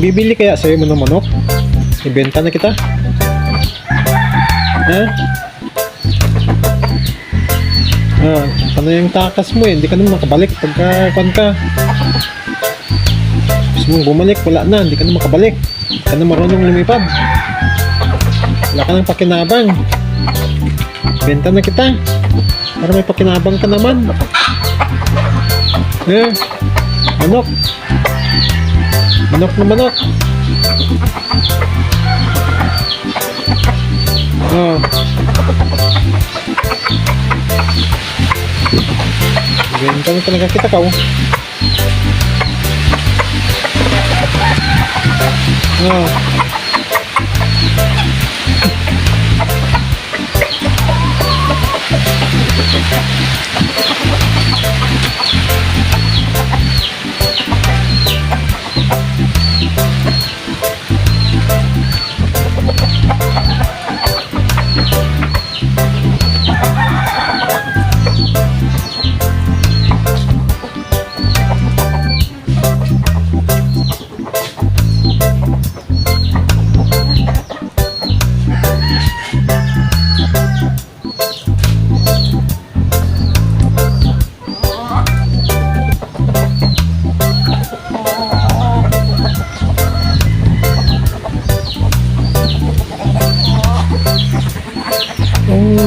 bibili kaya sa'yo mo ng manok? Ibenta na kita. Ha? Ano yung takas mo eh? Hindi ka naman makabalik pagka kwan ka. Gusto mong bumalik, wala na. Hindi ka na makabalik. Hindi ka na marunong lumipad. Wala ka ng pakinabang. Benta na kita. Para may pakinabang ka naman. Manok. Manok na manok. Benta na talaga kita ka.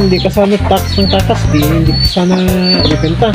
Hindi ka sana takas ng takas, hindi ka sana ibenta.